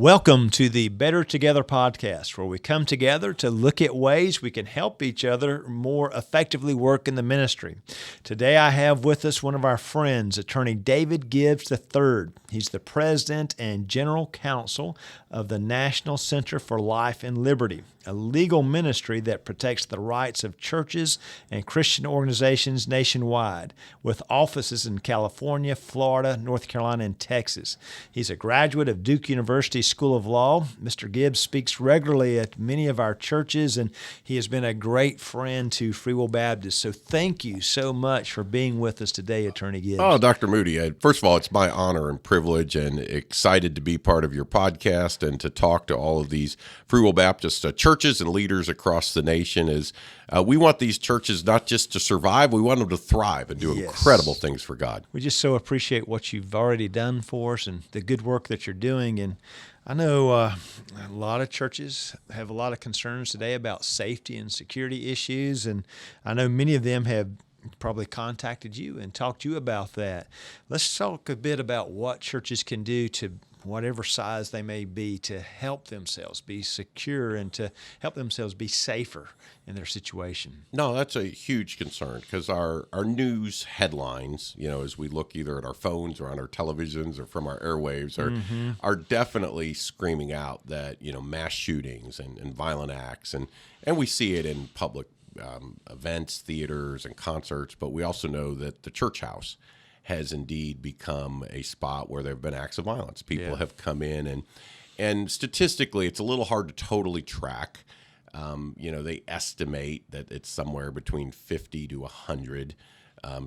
Welcome to the Better Together podcast, where we come together to look at ways we can help each other more effectively work in the ministry. Today I have with us one of our friends, attorney David Gibbs III. He's the president and general counsel of the National Center for Life and Liberty, a legal ministry that protects the rights of churches and Christian organizations nationwide, with offices in California, Florida, North Carolina, and Texas. He's a graduate of Duke University School of Law. Mr. Gibbs speaks regularly at many of our churches, and he has been a great friend to Free Will Baptist. So thank you so much for being with us today, Attorney Gibbs. Oh, Dr. Moody, first of all, it's my honor and privilege and excited to be part of your podcast and to talk to all of these Free Will Baptist churches and leaders across the nation. We want these churches not just to survive, we want them to thrive and do incredible things for God. We just so appreciate what you've already done for us and the good work that you're doing. And I know a lot of churches have a lot of concerns today about safety and security issues, and I know many of them have probably contacted you and talked to you about that. Let's talk a bit about what churches can do to whatever size they may be to help themselves be secure and to help themselves be safer in their situation. No, that's a huge concern because our news headlines, as we look either at our phones or on our televisions or from our airwaves are definitely screaming out that, mass shootings and violent acts. And we see it in public events, theaters, and concerts, but we also know that the church house has indeed become a spot where there have been acts of violence. People have come in, and statistically, it's a little hard to totally track. They estimate that it's somewhere between 50 to 100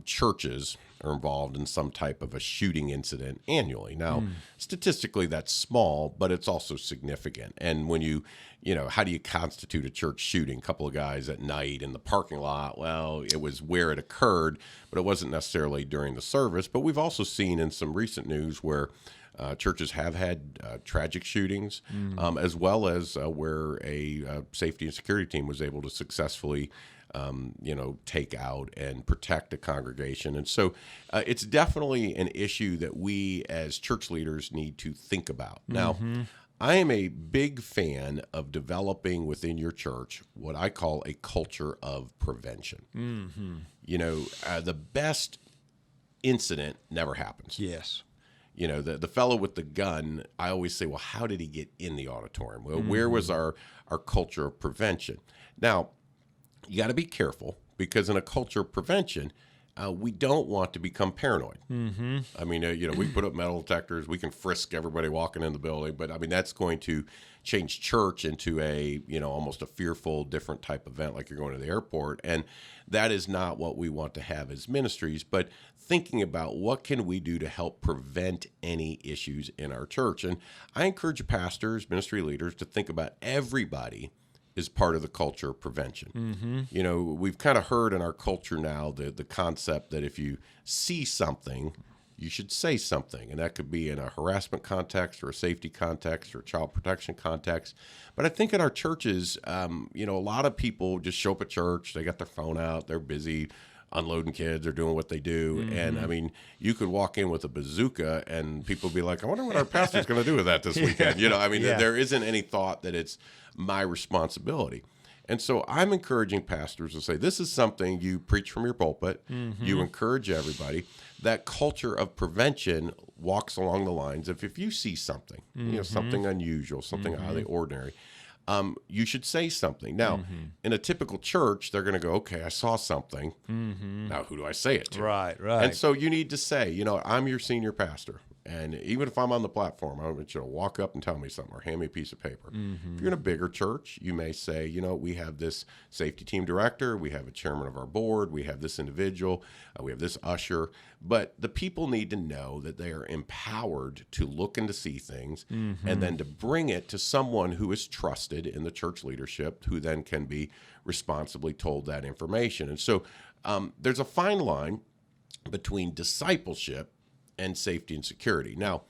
churches are involved in some type of a shooting incident annually. Now, statistically, that's small, but it's also significant. And when how do you constitute a church shooting? A couple of guys at night in the parking lot. Well, it was where it occurred, but it wasn't necessarily during the service. But we've also seen in some recent news where churches have had tragic shootings, as well as where a safety and security team was able to successfully take out and protect a congregation. And so it's definitely an issue that we as church leaders need to think about. Now, I am a big fan of developing within your church what I call a culture of prevention. The best incident never happens. Yes. The fellow with the gun, I always say, well, how did he get in the auditorium? Well, where was our culture of prevention? Now, you got to be careful because in a culture of prevention, we don't want to become paranoid. I mean, we put up metal detectors, we can frisk everybody walking in the building, but I mean, that's going to change church into a, almost a fearful, different type event like you're going to the airport. And that is not what we want to have as ministries, but thinking about what can we do to help prevent any issues in our church. And I encourage pastors, ministry leaders to think about everybody is part of the culture of prevention. We've kind of heard in our culture now the concept that if you see something, you should say something. And that could be in a harassment context or a safety context or a child protection context. But I think in our churches, a lot of people just show up at church, they got their phone out, they're busy unloading kids or doing what they do. And I mean, you could walk in with a bazooka and people be like, I wonder what our pastor's going to do with that this weekend. There isn't any thought that it's my responsibility. And so I'm encouraging pastors to say, this is something you preach from your pulpit. You encourage everybody. That culture of prevention walks along the lines of if you see something, something unusual, something out of the ordinary, you should say something. Now, in a typical church, they're going to go, okay, I saw something. Now, who do I say it to? Right. And so you need to say, I'm your senior pastor. And even if I'm on the platform, I want you to walk up and tell me something or hand me a piece of paper. If you're in a bigger church, you may say, we have this safety team director, we have a chairman of our board, we have this individual, we have this usher. But the people need to know that they are empowered to look and to see things and then to bring it to someone who is trusted in the church leadership who then can be responsibly told that information. And so there's a fine line between discipleship and safety and security. Now,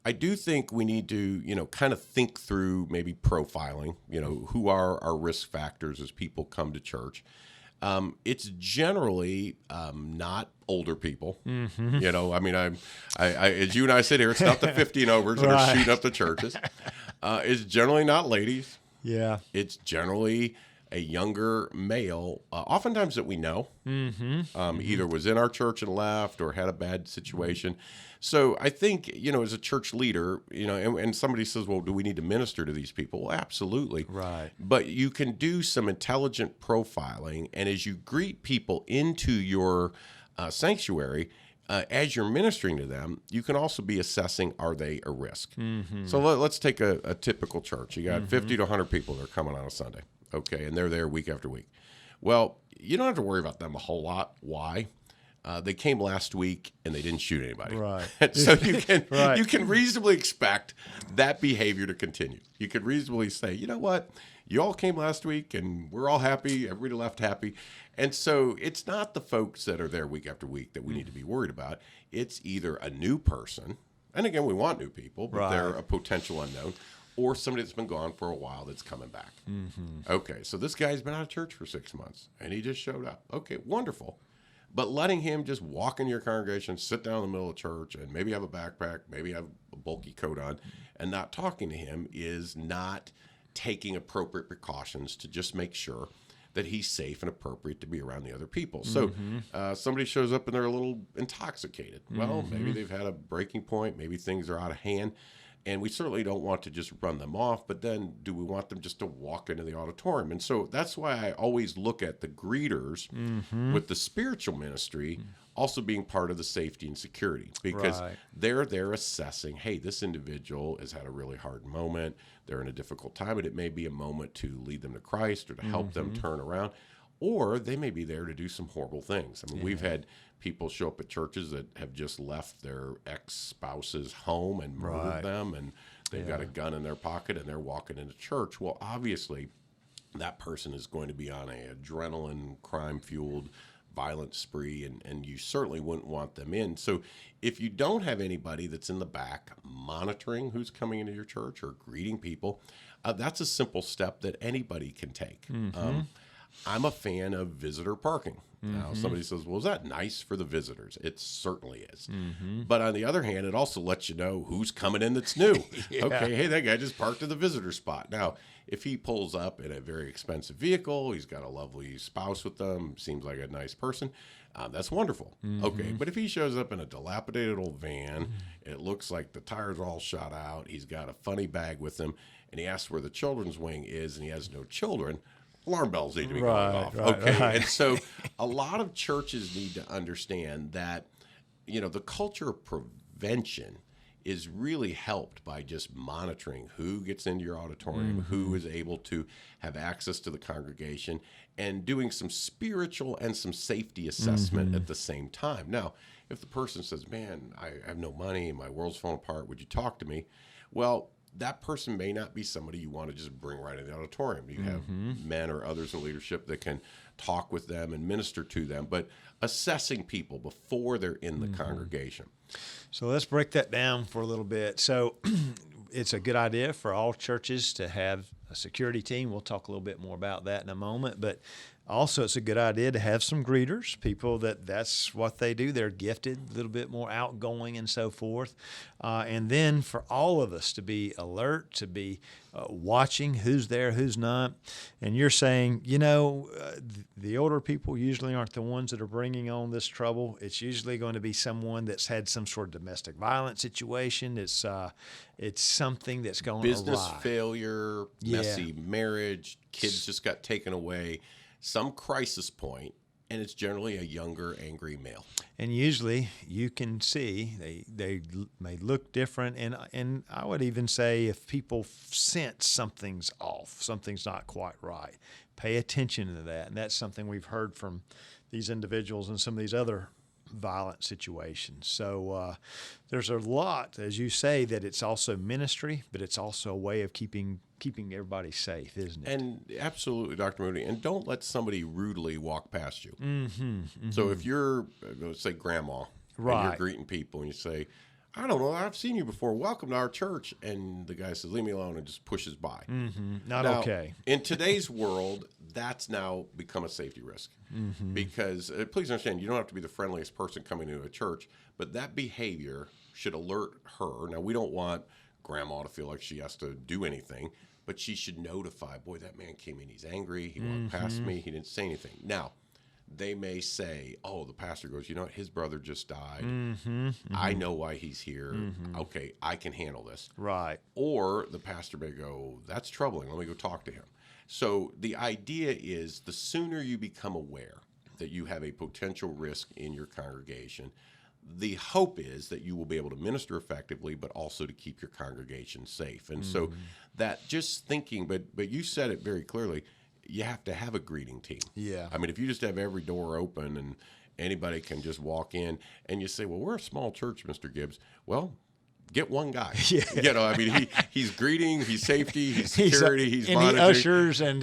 I do think we need to, kind of think through maybe profiling, who are our risk factors as people come to church. It's generally not older people. I mean, I as you and I sit here, it's not the 50 and overs that are shooting up the churches. is generally not ladies. Yeah. It's generally a younger male, oftentimes that we know, either was in our church and left or had a bad situation. So I think, as a church leader, and somebody says, well, do we need to minister to these people? Well, absolutely. Right. But you can do some intelligent profiling. And as you greet people into your sanctuary, as you're ministering to them, you can also be assessing, are they a risk? So let's take a typical church. You got 50 to 100 people that are coming on a Sunday. Okay, and they're there week after week. Well, you don't have to worry about them a whole lot. Why? They came last week and they didn't shoot anybody. Right. So you can reasonably expect that behavior to continue. You could reasonably say, you know what? You all came last week and we're all happy. Everybody left happy. And so it's not the folks that are there week after week that we need to be worried about. It's either a new person, and again, we want new people, but they're a potential unknown, or somebody that's been gone for a while that's coming back. Okay, so this guy's been out of church for 6 months, and he just showed up. Okay, wonderful. But letting him just walk into your congregation, sit down in the middle of church, and maybe have a backpack, maybe have a bulky coat on, and not talking to him is not taking appropriate precautions to just make sure that he's safe and appropriate to be around the other people. So somebody shows up and they're a little intoxicated. Well, maybe they've had a breaking point. Maybe things are out of hand. And we certainly don't want to just run them off, but then do we want them just to walk into the auditorium? And so that's why I always look at the greeters with the spiritual ministry also being part of the safety and security, because they're assessing, hey, this individual has had a really hard moment. They're in a difficult time, and it may be a moment to lead them to Christ or to help them turn around. Or they may be there to do some horrible things. I mean, we've had people show up at churches that have just left their ex-spouse's home and murdered them, and they've got a gun in their pocket and they're walking into church. Well, obviously, that person is going to be on a adrenaline, crime-fueled, violent spree, and you certainly wouldn't want them in. So if you don't have anybody that's in the back monitoring who's coming into your church or greeting people, that's a simple step that anybody can take. I'm a fan of visitor parking. Now, somebody says, well, is that nice for the visitors? It certainly is. But on the other hand, it also lets you know who's coming in that's new. Okay, hey, that guy just parked at the visitor spot. Now, if he pulls up in a very expensive vehicle, he's got a lovely spouse with them, seems like a nice person, that's wonderful. Okay, but if he shows up in a dilapidated old van, it looks like the tires are all shot out, he's got a funny bag with him, and he asks where the children's wing is, and he has no children, alarm bells need to be going off. And so a lot of churches need to understand that, the culture of prevention is really helped by just monitoring who gets into your auditorium, who is able to have access to the congregation, and doing some spiritual and some safety assessment at the same time. Now, if the person says, man, I have no money, my world's falling apart, would you talk to me? Well, that person may not be somebody you want to just bring right in the auditorium. You have men or others in leadership that can talk with them and minister to them, but assessing people before they're in the congregation. So let's break that down for a little bit. So it's a good idea for all churches to have a security team. We'll talk a little bit more about that in a moment, but also it's a good idea to have some greeters, people that's what they do. They're gifted, a little bit more outgoing and so forth. And then for all of us to be alert, to be watching who's there, who's not. And you're saying, the older people usually aren't the ones that are bringing on this trouble. It's usually going to be someone that's had some sort of domestic violence situation. It's something that's going business awry. Failure, messy marriage, kids just got taken away. Some crisis point, and it's generally a younger, angry male. And usually you can see they may look different, and I would even say if people sense something's off, something's not quite right, pay attention to that. And that's something we've heard from these individuals and some of these other violent situations. So there's a lot, as you say, that it's also ministry, but it's also a way of keeping everybody safe, isn't it? And absolutely, Dr. Moody. And don't let somebody rudely walk past you. So if you're, let's say, grandma, and you're greeting people, and you say, I don't know, I've seen you before. Welcome to our church. And the guy says, leave me alone, and just pushes by. Not now, okay. In today's world, that's now become a safety risk. Because please understand, you don't have to be the friendliest person coming into a church, but that behavior should alert her. Now, we don't want grandma ought to feel like she has to do anything, but she should notify, boy, that man came in, he's angry, he walked past me, he didn't say anything. Now, they may say, oh, the pastor goes, you know what, his brother just died. I know why he's here. Okay, I can handle this. Right. Or the pastor may go, that's troubling. Let me go talk to him. So the idea is the sooner you become aware that you have a potential risk in your congregation, the hope is that you will be able to minister effectively, but also to keep your congregation safe. And so that just thinking, but you said it very clearly, you have to have a greeting team. Yeah. I mean, if you just have every door open and anybody can just walk in and you say, well, we're a small church, Mr. Gibbs. Well, get one guy. Yeah. You know, I mean, he's greeting, he's safety, he's security, he's monitoring. And he ushers, and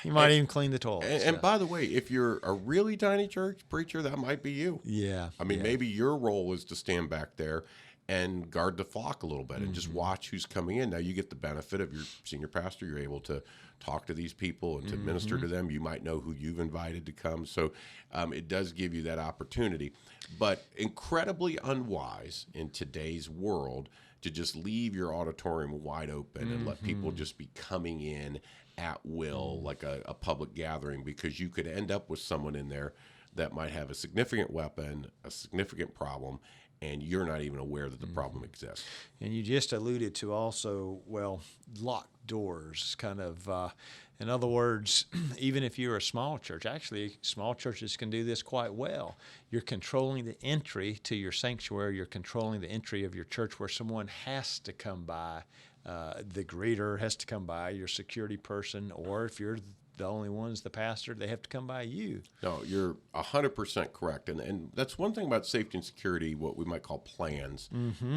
he might even clean the toilets. And by the way, if you're a really tiny church preacher, that might be you. Yeah. I mean, maybe your role is to stand back there and guard the flock a little bit and just watch who's coming in. Now, you get the benefit of your senior pastor. You're able to talk to these people and to minister to them. You might know who you've invited to come. So it does give you that opportunity. But incredibly unwise in today's world to just leave your auditorium wide open and let people just be coming in at will like a public gathering, because you could end up with someone in there that might have a significant weapon, a significant problem, and you're not even aware that the problem exists. And you just alluded to also, well, locked doors, kind of, in other words, even if you're a small church, actually small churches can do this quite well. You're controlling the entry to your sanctuary. You're controlling the entry of your church where someone has to come by. The greeter has to come by, your security person, or if you're the only one's the pastor, they have to come by you. No, you're 100% correct. And that's one thing about safety and security, what we might call plans.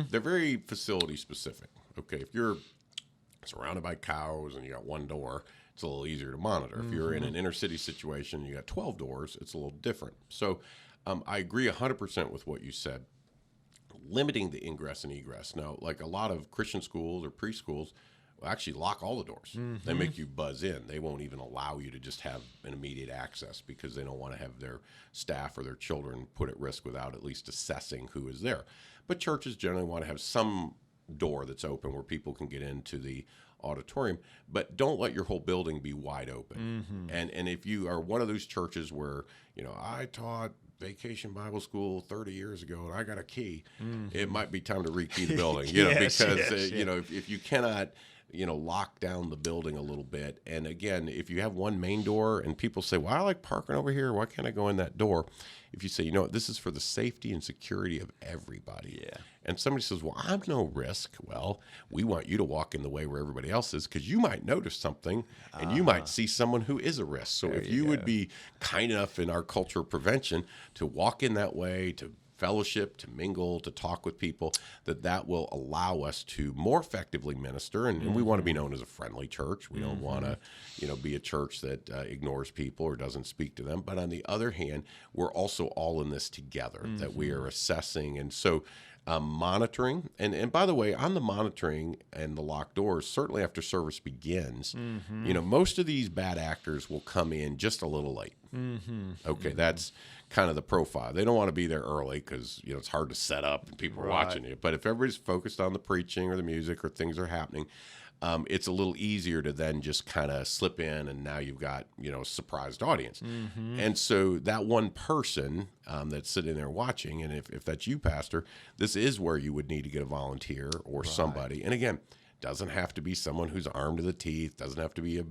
They're very facility specific. Okay, if you're surrounded by cows and you got one door, it's a little easier to monitor. If you're in an inner city situation, you got 12 doors, it's a little different. So I agree 100% with what you said. Limiting the ingress and egress. Now, like a lot of Christian schools or preschools, actually lock all the doors. They make you buzz in. They won't even allow you to just have an immediate access because they don't want to have their staff or their children put at risk without at least assessing who is there. But churches generally want to have some door that's open where people can get into the auditorium, but don't let your whole building be wide open. And if you are one of those churches where, you know, I taught Vacation Bible School 30 years ago and I got a key, it might be time to rekey the building, you know, because, you know, if you cannot, you know, lock down the building a little bit. And again, if you have one main door and people say, well, I like parking over here, why can't I go in that door? If you say, you know what, this is for the safety and security of everybody. Yeah. And somebody says, well, I'm no risk. Well, we want you to walk in the way where everybody else is, because you might notice something and you might see someone who is a risk. So if you would be kind enough in our culture of prevention to walk in that way, to fellowship, to mingle, to talk with people, that will allow us to more effectively minister. And we want to be known as a friendly church. We don't want to, you know, be a church that ignores people or doesn't speak to them. But on the other hand, we're also all in this together, that we are assessing. And so monitoring, and by the way, on the monitoring and the locked doors, certainly after service begins, you know, most of these bad actors will come in just a little late. Okay, that's kind of the profile. They don't want to be there early because, you know, it's hard to set up and people are watching you. But if everybody's focused on the preaching or the music or things are happening, it's a little easier to then just kind of slip in, and now you've got, you know, a surprised audience. And so that one person that's sitting there watching, and if that's you, Pastor, this is where you would need to get a volunteer or somebody. And again, doesn't have to be someone who's armed to the teeth, doesn't have to be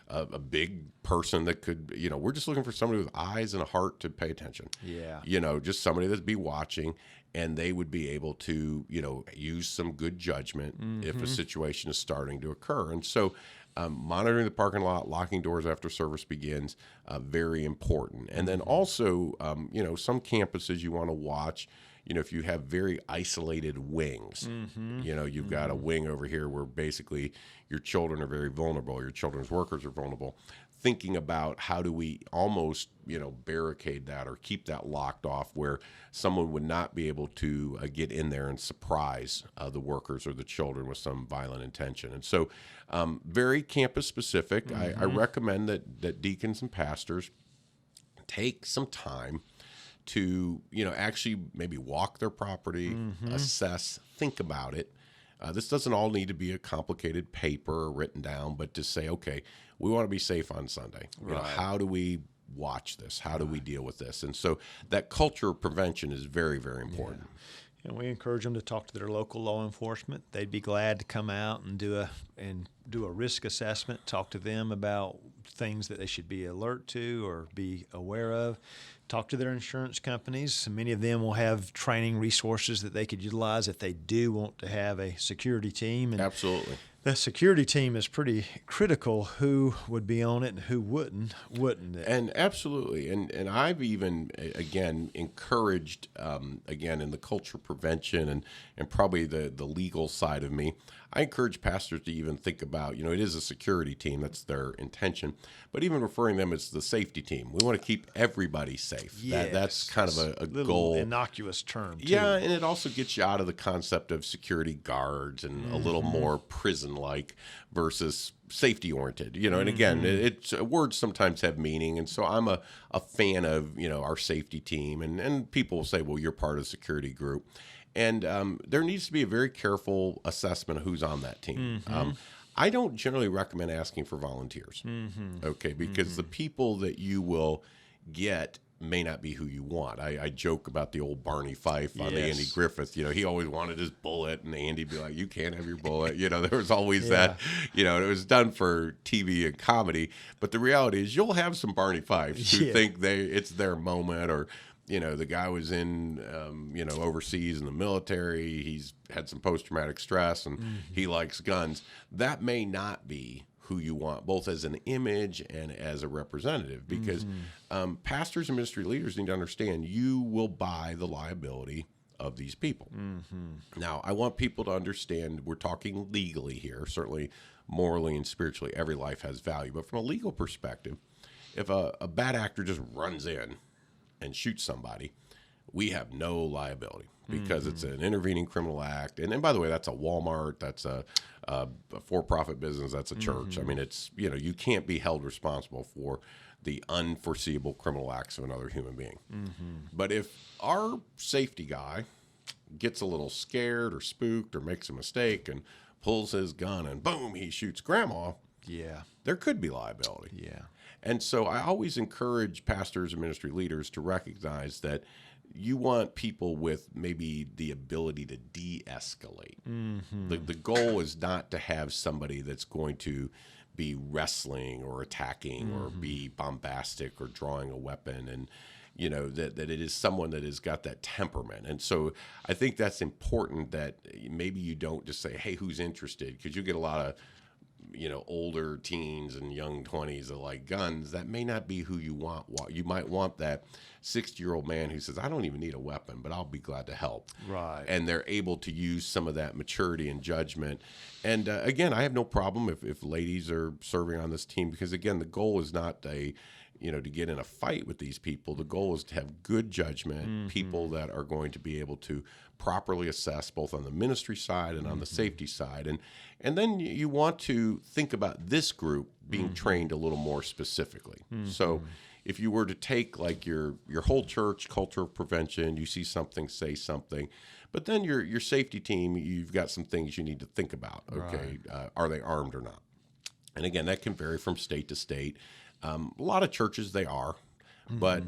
a big person that could, you know, we're just looking for somebody with eyes and a heart to pay attention. Yeah. You know, just somebody that'd be watching, and they would be able to, you know, use some good judgment if a situation is starting to occur. And so monitoring the parking lot, locking doors after service begins, very important. And then also, you know, some campuses you want to watch, you know, if you have very isolated wings, you know, you've got a wing over here where basically your children are very vulnerable, your children's workers are vulnerable, thinking about how do we almost, you know, barricade that or keep that locked off where someone would not be able to get in there and surprise the workers or the children with some violent intention. And so very campus specific. I recommend that deacons and pastors take some time to, you know, actually maybe walk their property, assess, think about it. This doesn't all need to be a complicated paper or written down, but to say, okay, we want to be safe on Sunday. You know, how do we watch this? How do we deal with this? And so that culture of prevention is very, very important. And we encourage them to talk to their local law enforcement. They'd be glad to come out and do a risk assessment, talk to them about things that they should be alert to or be aware of. Talk to their insurance companies. Many of them will have training resources that they could utilize if they do want to have a security team. And Absolutely. the security team is pretty critical. Who would be on it and who wouldn't it? And absolutely. And I've even, again, encouraged, again, in the culture prevention and probably the legal side of me, I encourage pastors to even think about, you know, it is a security team. That's their intention. But even referring them as the safety team. We want to keep everybody safe. Yes. That's kind of a little goal. Innocuous term, too. Yeah, and it also gets you out of the concept of security guards and a little more prison-like versus safety-oriented. You know, and again, it's words sometimes have meaning, and so I'm a fan of, you know, our safety team. And people will say, well, you're part of the security group. And there needs to be a very careful assessment of who's on that team. I don't generally recommend asking for volunteers, okay, because the people that you will get may not be who you want. I joke about the old Barney Fife on the Andy Griffith. You know, he always wanted his bullet, and Andy'd be like, you can't have your bullet. You know, there was always that, you know, it was done for TV and comedy. But the reality is you'll have some Barney Fifes who think it's their moment, or, you know, the guy was in, you know, overseas in the military. He's had some post-traumatic stress, and he likes guns. That may not be who you want, both as an image and as a representative, because pastors and ministry leaders need to understand you will buy the liability of these people. Now, I want people to understand we're talking legally here. Certainly, morally and spiritually, every life has value. But from a legal perspective, if a bad actor just runs in and shoots somebody, we have no liability because it's an intervening criminal act. And by the way, that's a Walmart, that's a for-profit business, that's a church. I mean, it's, you know, you can't be held responsible for the unforeseeable criminal acts of another human being. But if our safety guy gets a little scared or spooked or makes a mistake and pulls his gun and boom, he shoots grandma, there could be liability. And so I always encourage pastors and ministry leaders to recognize that you want people with maybe the ability to de-escalate. The goal is not to have somebody that's going to be wrestling or attacking or be bombastic or drawing a weapon, and you know that it is someone that has got that temperament. And so I think that's important, that maybe you don't just say, hey, who's interested? Because you get a lot of, you know, older teens and young 20s that like guns. That may not be who you want. You might want that 60-year-old man who says, I don't even need a weapon, but I'll be glad to help. Right. And they're able to use some of that maturity and judgment. And again, I have no problem if ladies are serving on this team, because again, the goal is not to get in a fight with these people. The goal is to have good judgment, people that are going to be able to properly assess both on the ministry side and on the safety side. And then you want to think about this group being trained a little more specifically. So if you were to take like your whole church culture of prevention, you see something, say something, but then your safety team, you've got some things you need to think about. Okay, are they armed or not? And again, that can vary from state to state. A lot of churches, they are, but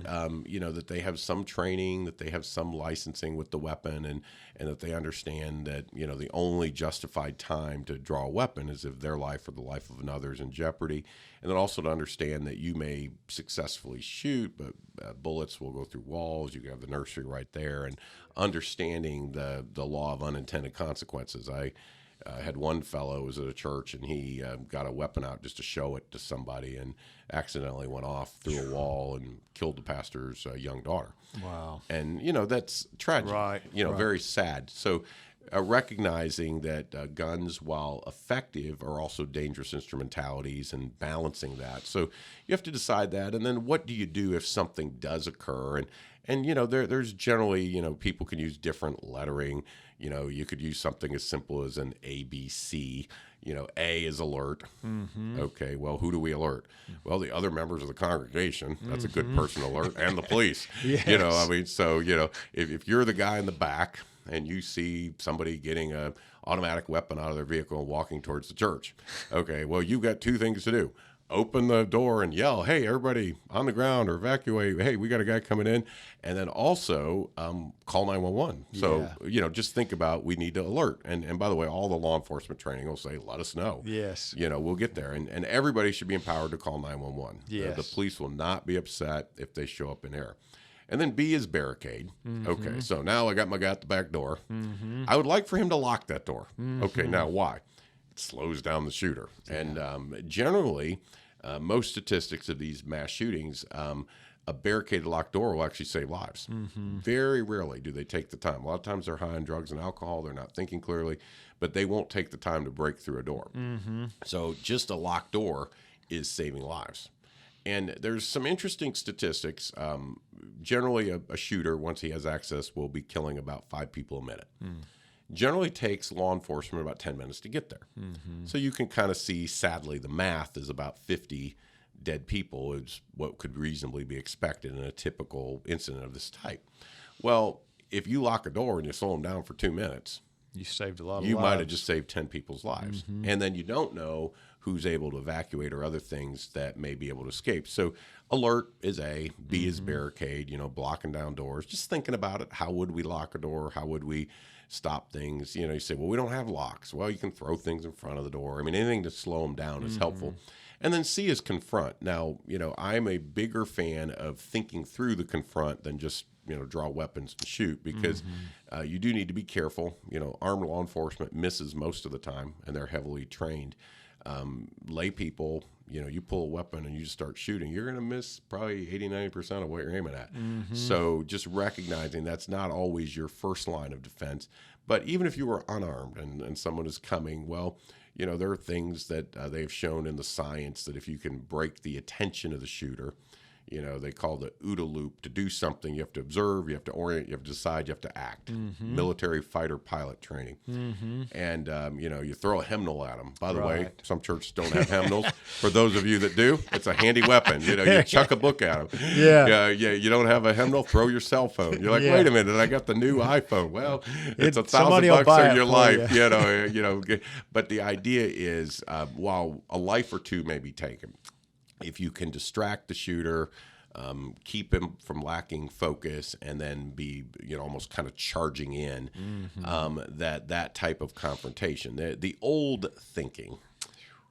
you know, that they have some training, that they have some licensing with the weapon, and that they understand that, you know, the only justified time to draw a weapon is if their life or the life of another is in jeopardy. And then also to understand that you may successfully shoot, but bullets will go through walls. You can have the nursery right there, and understanding the law of unintended consequences. I had one fellow who was at a church, and he got a weapon out just to show it to somebody, and accidentally went off through a wall and killed the pastor's young daughter. Wow. And, you know, that's tragic. Right. You know, very sad. So recognizing that guns, while effective, are also dangerous instrumentalities, and balancing that. So you have to decide that. And then what do you do if something does occur? And you know, there's generally, you know, people can use different lettering. You know, you could use something as simple as an ABC, A is alert. Okay, well, who do we alert? Well, the other members of the congregation. That's a good person to alert, and the police. Yes. I mean, so, if you're the guy in the back and you see somebody getting a automatic weapon out of their vehicle and walking towards the church, okay, well, you've got two things to do. Open the door and yell, hey, everybody on the ground, or evacuate. Hey, we got a guy coming in. And then also call 911. So, just think about, we need to alert. And by the way, all the law enforcement training will say, let us know. Yes. We'll get there. And everybody should be empowered to call 911. Yes. The police will not be upset if they show up in error. And then B is barricade. Okay, so now I got my guy at the back door. I would like for him to lock that door. Okay, now why? It slows down the shooter. And generally, most statistics of these mass shootings, a barricaded locked door will actually save lives. Very rarely do they take the time. A lot of times they're high on drugs and alcohol. They're not thinking clearly, but they won't take the time to break through a door. So just a locked door is saving lives. And there's some interesting statistics. Generally, a shooter, once he has access, will be killing about 5 people a minute. Generally takes law enforcement about 10 minutes to get there. So you can kind of see, sadly, the math is about 50 dead people is what could reasonably be expected in a typical incident of this type. Well, if you lock a door and you slow them down for 2 minutes, you saved a lot of lives. You might have just saved 10 people's lives. And then you don't know who's able to evacuate or other things that may be able to escape. So alert is A, B is barricade, blocking down doors. Just thinking about it, how would we lock a door? How would we stop things? You say, well, we don't have locks. Well, you can throw things in front of the door. I mean, anything to slow them down is helpful. And then C is confront. Now, I'm a bigger fan of thinking through the confront than just, draw weapons and shoot, because you do need to be careful. Armed law enforcement misses most of the time, and they're heavily trained. Lay people, you pull a weapon and you just start shooting, you're going to miss probably 80-90% of what you're aiming at. So just recognizing that's not always your first line of defense. But even if you were unarmed and someone is coming, well, there are things that they've shown in the science that if you can break the attention of the shooter, they call the OODA loop. To do something, you have to observe, you have to orient, you have to decide, you have to act. Military fighter pilot training. And, you throw a hymnal at them. By the way, some churches don't have hymnals. For those of you that do, it's a handy weapon. You chuck a book at them. You don't have a hymnal, throw your cell phone. You're like, wait a minute, I got the new iPhone. Well, it's $1,000 of your life. But the idea is, while a life or two may be taken, if you can distract the shooter, keep him from lacking focus, and then be, almost kind of charging in, that type of confrontation. The old thinking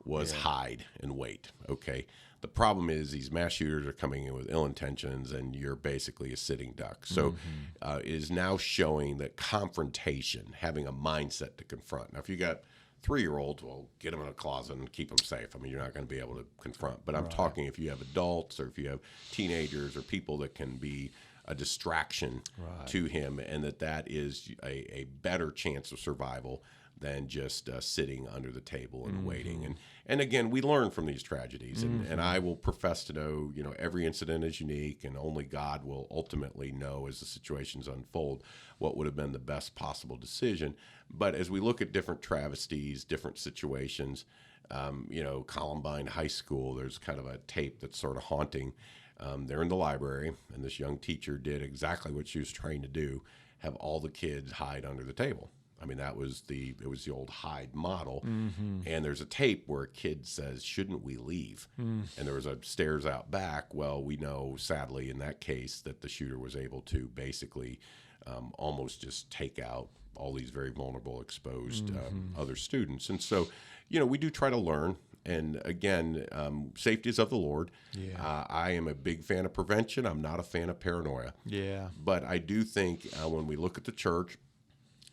was hide and wait. Okay. The problem is these mass shooters are coming in with ill intentions, and you're basically a sitting duck. So it is now showing that confrontation, having a mindset to confront. Now, if you got 3-year-olds, well, get them in a closet and keep them safe. I mean, you're not going to be able to confront. But I'm talking if you have adults, or if you have teenagers, or people that can be a distraction to him, and that is a better chance of survival than just sitting under the table and waiting. And again, we learn from these tragedies, and I will profess to know, every incident is unique, and only God will ultimately know, as the situations unfold, what would have been the best possible decision. But as we look at different travesties, different situations, Columbine High School, there's kind of a tape that's sort of haunting. They're in the library, and this young teacher did exactly what she was trained to do, have all the kids hide under the table. I mean, it was the old hide model. And there's a tape where a kid says, shouldn't we leave? And there was a stairs out back. Well, we know, sadly, in that case, that the shooter was able to basically almost just take out all these very vulnerable, exposed other students. And so, we do try to learn. And again, safety is of the Lord. I am a big fan of prevention. I'm not a fan of paranoia. But I do think when we look at the church,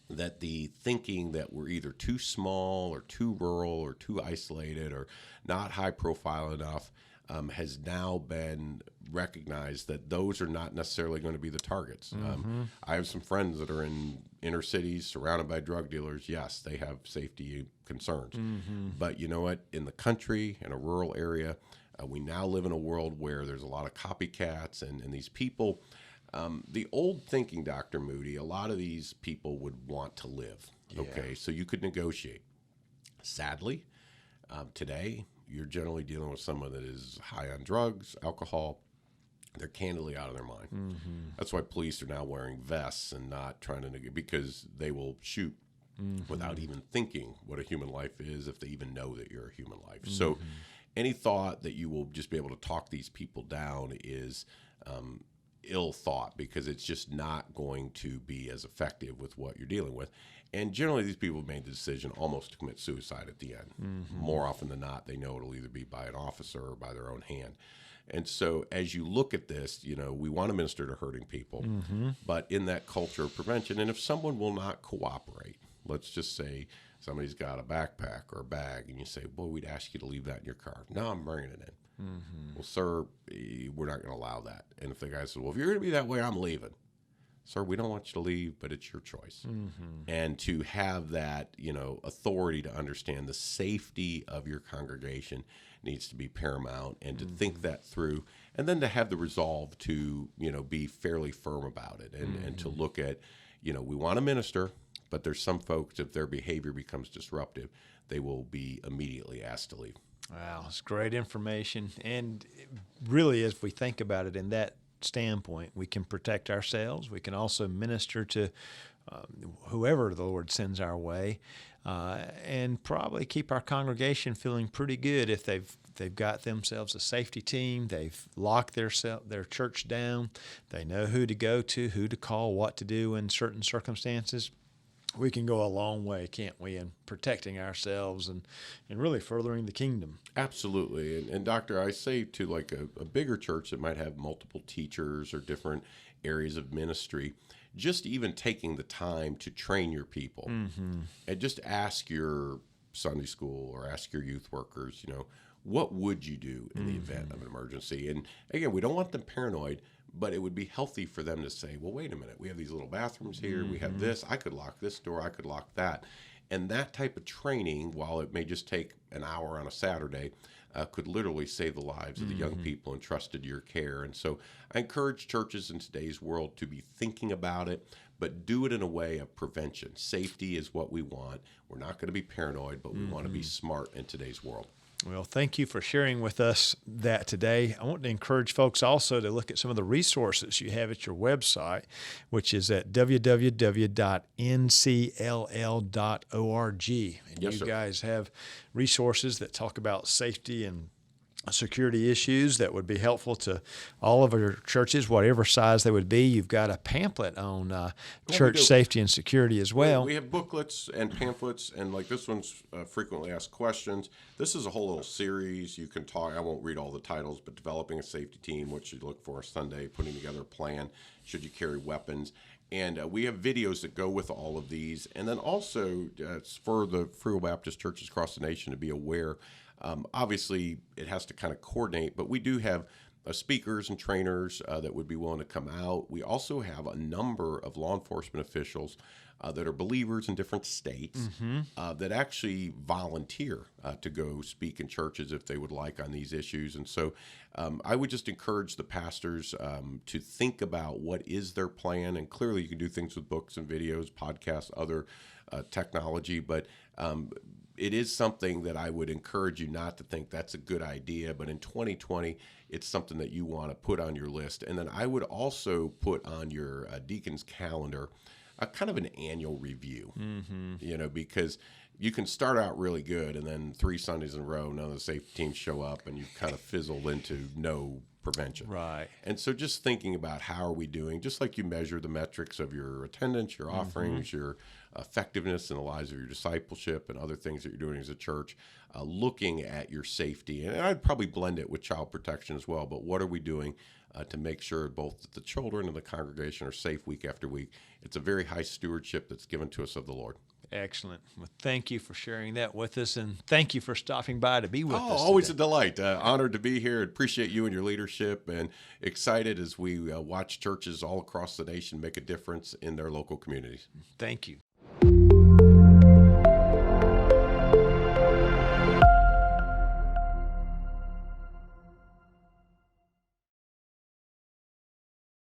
that the thinking that we're either too small or too rural or too isolated or not high profile enough has now been recognized that those are not necessarily going to be the targets. I have some friends that are in inner cities surrounded by drug dealers. Yes, they have safety concerns. But you know what? In the country, in a rural area, we now live in a world where there's a lot of copycats, and these people. The old thinking, Dr. Moody, a lot of these people would want to live. Okay, so you could negotiate. Sadly, Today, you're generally dealing with someone that is high on drugs, alcohol. They're candidly out of their mind. Mm-hmm. That's why police are now wearing vests and not trying to because they will shoot without even thinking what a human life is, if they even know that you're a human life. Mm-hmm. So any thought that you will just be able to talk these people down is ill thought, because it's just not going to be as effective with what you're dealing with. And generally, these people have made the decision almost to commit suicide at the end. Mm-hmm. More often than not, they know it'll either be by an officer or by their own hand. And so as you look at this, we want to minister to hurting people, but in that culture of prevention, and if someone will not cooperate, let's just say somebody's got a backpack or a bag, and you say, boy, we'd ask you to leave that in your car. No, I'm bringing it in. Mm-hmm. Well, sir, we're not going to allow that. And if the guy says, well, if you're going to be that way, I'm leaving. Sir, we don't want you to leave, but it's your choice. Mm-hmm. And to have that, authority to understand the safety of your congregation needs to be paramount, and to think that through, and then to have the resolve to, be fairly firm about it, and to look at, we want to minister, but there's some folks, if their behavior becomes disruptive, they will be immediately asked to leave. Wow, it's great information. And really, as we think about it in that standpoint, we can protect ourselves. We can also minister to whoever the Lord sends our way, and probably keep our congregation feeling pretty good if they've got themselves a safety team. They've locked their church down. They know who to go to, who to call, what to do in certain circumstances. We can go a long way, can't we, in protecting ourselves and really furthering the kingdom. Absolutely. And Doctor, I say to like a bigger church that might have multiple teachers or different areas of ministry, just even taking the time to train your people, and just ask your Sunday school or ask your youth workers, what would you do in the event of an emergency? And again, we don't want them paranoid, but it would be healthy for them to say, well, wait a minute, we have these little bathrooms here, we have this, I could lock this door, I could lock that. And that type of training, while it may just take an hour on a Saturday, could literally save the lives of the young people entrusted to your care. And so I encourage churches in today's world to be thinking about it, but do it in a way of prevention. Safety is what we want. We're not going to be paranoid, but we want to be smart in today's world. Well, thank you for sharing with us that today. I want to encourage folks also to look at some of the resources you have at your website, which is at www.ncll.org. And Yes, you sir. guys have resources that talk about safety and security issues that would be helpful to all of your churches, whatever size they would be. You've got a pamphlet on church safety and security as well. We have booklets and pamphlets, and like this one's frequently asked questions. This is a whole little series. You can talk. I won't read all the titles, but developing a safety team, what you look for Sunday, putting together a plan, should you carry weapons. And we have videos that go with all of these. And then also for the Free Will Baptist churches across the nation to be aware, obviously it has to kind of coordinate, but we do have speakers and trainers that would be willing to come out. We also have a number of law enforcement officials that are believers in different states that actually volunteer to go speak in churches if they would like on these issues. And so I would just encourage the pastors to think about what is their plan. And clearly you can do things with books and videos, podcasts, other technology, but it is something that I would encourage you not to think that's a good idea, but in 2020, it's something that you want to put on your list. And then I would also put on your deacon's calendar a kind of an annual review, because you can start out really good, and then 3 Sundays in a row, none of the safety teams show up, and you've kind of fizzled into no prevention. Right. And so just thinking about how are we doing, just like you measure the metrics of your attendance, your offerings, your effectiveness in the lives of your discipleship and other things that you're doing as a church, looking at your safety. And I'd probably blend it with child protection as well, but what are we doing to make sure both the children and the congregation are safe week after week? It's a very high stewardship that's given to us of the Lord. Excellent. Well, thank you for sharing that with us, and thank you for stopping by to be with us Always today. a delight. Honored to be here. Appreciate you and your leadership, and excited as we watch churches all across the nation make a difference in their local communities. Thank you.